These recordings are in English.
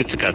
good to go.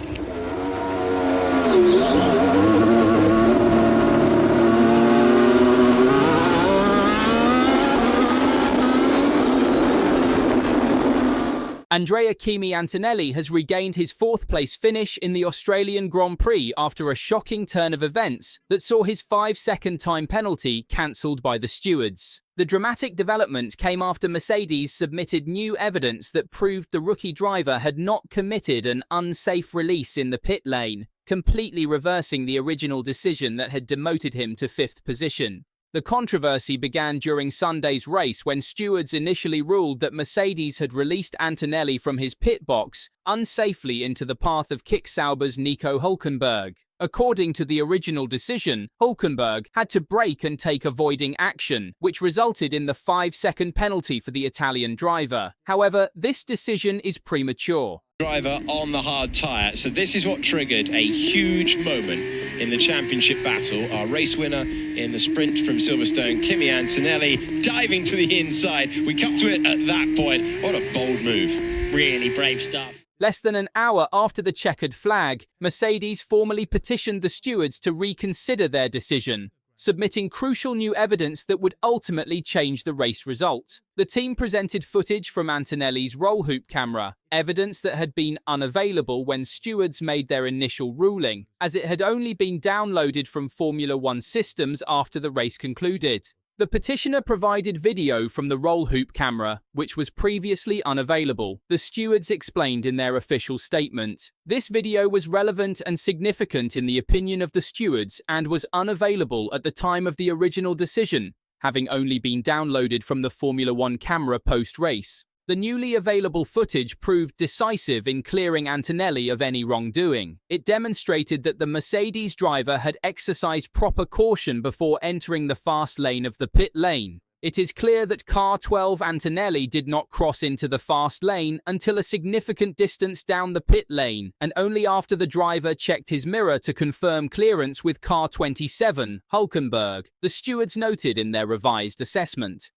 Andrea Kimi Antonelli has regained his fourth-place finish in the Australian Grand Prix after a shocking turn of events that saw his 5-second time penalty cancelled by the stewards. The dramatic development came after Mercedes submitted new evidence that proved the rookie driver had not committed an unsafe release in the pit lane, completely reversing the original decision that had demoted him to 5th position. The controversy began during Sunday's race when stewards initially ruled that Mercedes had released Antonelli from his pit box unsafely into the path of Sauber's Nico Hulkenberg. According to the original decision, Hulkenberg had to brake and take avoiding action, which resulted in the 5-second penalty for the Italian driver. However, this decision is premature. Driver on the hard tyre, so this is what triggered a huge moment in the championship battle. Our race winner in the sprint from Silverstone, Kimi Antonelli, diving to the inside. We come to it at that point. What a bold move. Really brave stuff. Less than an hour after the checkered flag, Mercedes formally petitioned the stewards to reconsider their decision, submitting crucial new evidence that would ultimately change the race result. The team presented footage from Antonelli's roll hoop camera, evidence that had been unavailable when stewards made their initial ruling, as it had only been downloaded from Formula One systems after the race concluded. The petitioner provided video from the roll hoop camera, which was previously unavailable, the stewards explained in their official statement. This video was relevant and significant in the opinion of the stewards and was unavailable at the time of the original decision, having only been downloaded from the Formula One camera post-race. The newly available footage proved decisive in clearing Antonelli of any wrongdoing. It demonstrated that the Mercedes driver had exercised proper caution before entering the fast lane of the pit lane. It is clear that car 12 Antonelli did not cross into the fast lane until a significant distance down the pit lane, and only after the driver checked his mirror to confirm clearance with car 27, Hulkenberg, the stewards noted in their revised assessment.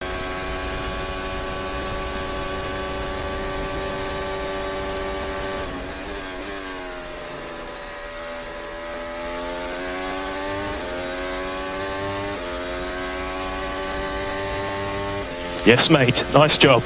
Yes, mate. Nice job.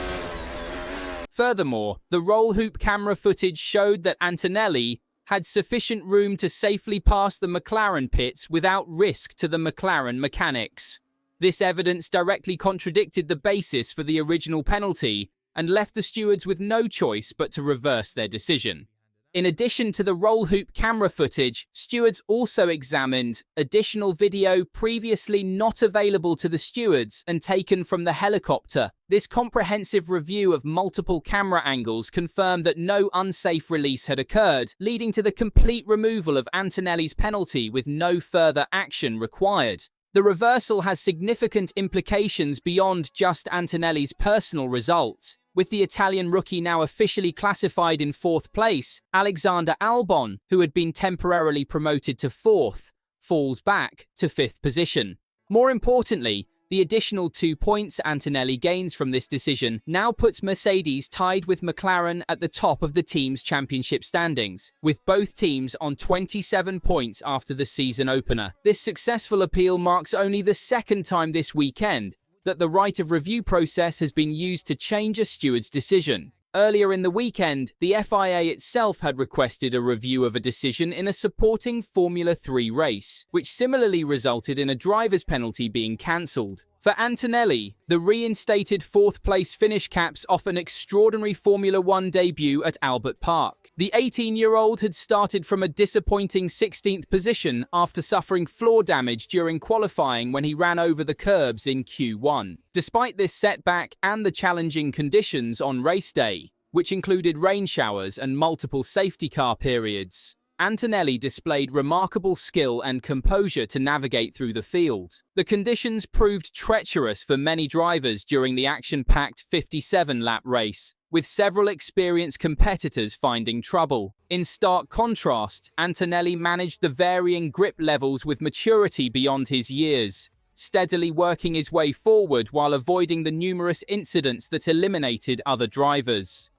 Furthermore, the roll hoop camera footage showed that Antonelli had sufficient room to safely pass the McLaren pits without risk to the McLaren mechanics. This evidence directly contradicted the basis for the original penalty and left the stewards with no choice but to reverse their decision. In addition to the roll hoop camera footage, stewards also examined additional video previously not available to the stewards and taken from the helicopter. This comprehensive review of multiple camera angles confirmed that no unsafe release had occurred, leading to the complete removal of Antonelli's penalty with no further action required. The reversal has significant implications beyond just Antonelli's personal result. With the Italian rookie now officially classified in 4th place, Alexander Albon, who had been temporarily promoted to 4th, falls back to 5th position. More importantly, the additional 2 points Antonelli gains from this decision now puts Mercedes tied with McLaren at the top of the team's championship standings, with both teams on 27 points after the season opener. This successful appeal marks only the second time this weekend that the right of review process has been used to change a steward's decision. Earlier in the weekend, the FIA itself had requested a review of a decision in a supporting Formula 3 race, which similarly resulted in a driver's penalty being cancelled. For Antonelli, the reinstated 4th place finish caps off an extraordinary Formula 1 debut at Albert Park. The 18-year-old had started from a disappointing 16th position after suffering floor damage during qualifying when he ran over the curbs in Q1. Despite this setback and the challenging conditions on race day, which included rain showers and multiple safety car periods, Antonelli displayed remarkable skill and composure to navigate through the field. The conditions proved treacherous for many drivers during the action-packed 57-lap race, with several experienced competitors finding trouble. In stark contrast, Antonelli managed the varying grip levels with maturity beyond his years, steadily working his way forward while avoiding the numerous incidents that eliminated other drivers.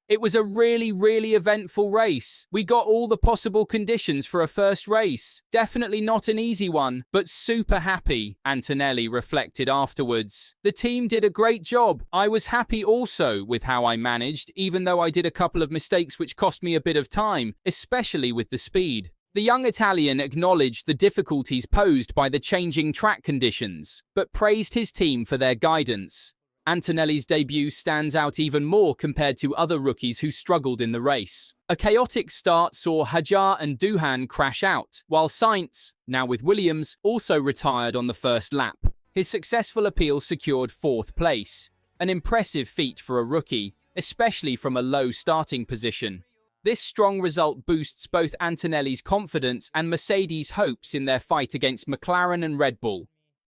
It was a really eventful race. We got all the possible conditions for a first race. Definitely not an easy one, but super happy, Antonelli reflected afterwards. The team did a great job. I was happy also with how I managed, even though I did a couple of mistakes which cost me a bit of time, especially with the speed. The young Italian acknowledged the difficulties posed by the changing track conditions, but praised his team for their guidance. Antonelli's debut stands out even more compared to other rookies who struggled in the race. A chaotic start saw Hajar and Duhan crash out, while Sainz, now with Williams, also retired on the first lap. His successful appeal secured 4th place, an impressive feat for a rookie, especially from a low starting position. This strong result boosts both Antonelli's confidence and Mercedes' hopes in their fight against McLaren and Red Bull.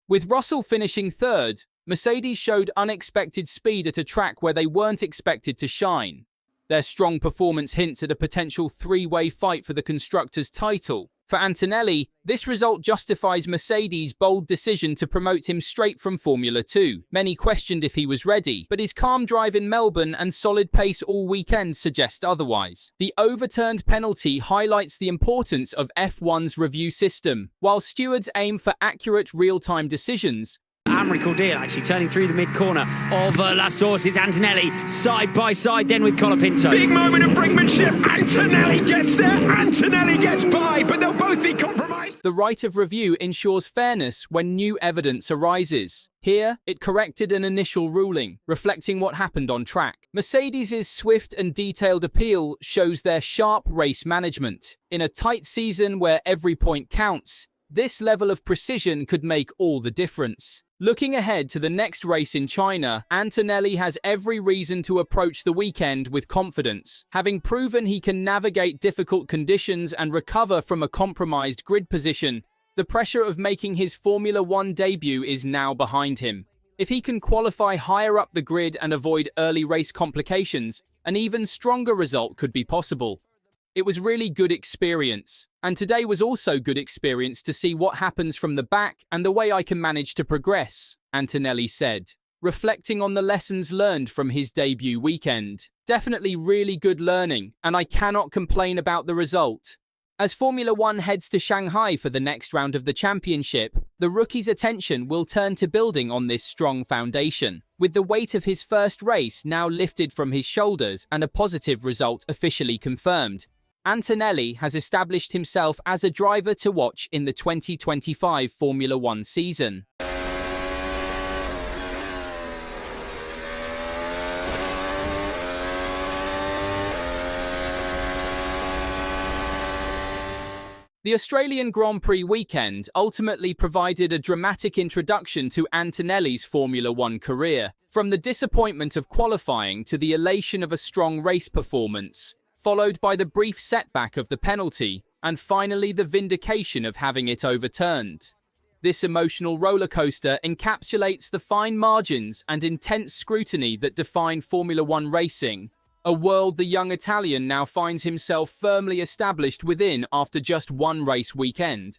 With Russell finishing 3rd, Mercedes showed unexpected speed at a track where they weren't expected to shine. Their strong performance hints at a potential 3-way fight for the constructors' title. For Antonelli, this result justifies Mercedes' bold decision to promote him straight from Formula 2. Many questioned if he was ready, but his calm drive in Melbourne and solid pace all weekend suggest otherwise. The overturned penalty highlights the importance of F1's review system. While stewards aim for accurate real-time decisions, Amric Ordeal actually turning through the mid-corner of La Source. It's Antonelli side by side then with Colapinto. Big moment of brinkmanship. Antonelli gets there. Antonelli gets by, but they'll both be compromised. The right of review ensures fairness when new evidence arises. Here, it corrected an initial ruling, reflecting what happened on track. Mercedes' swift and detailed appeal shows their sharp race management. In a tight season where every point counts, this level of precision could make all the difference. Looking ahead to the next race in China, Antonelli has every reason to approach the weekend with confidence. Having proven he can navigate difficult conditions and recover from a compromised grid position, the pressure of making his Formula 1 debut is now behind him. If he can qualify higher up the grid and avoid early race complications, an even stronger result could be possible. It was really good experience, and today was also good experience to see what happens from the back and the way I can manage to progress, Antonelli said, reflecting on the lessons learned from his debut weekend. Definitely really good learning, and I cannot complain about the result. As Formula 1 heads to Shanghai for the next round of the championship, the rookie's attention will turn to building on this strong foundation. With the weight of his first race now lifted from his shoulders and a positive result officially confirmed, Antonelli has established himself as a driver to watch in the 2025 Formula 1 season. The Australian Grand Prix weekend ultimately provided a dramatic introduction to Antonelli's Formula 1 career, from the disappointment of qualifying to the elation of a strong race performance, followed by the brief setback of the penalty, and finally the vindication of having it overturned. This emotional rollercoaster encapsulates the fine margins and intense scrutiny that define Formula 1 racing, a world the young Italian now finds himself firmly established within after just one race weekend.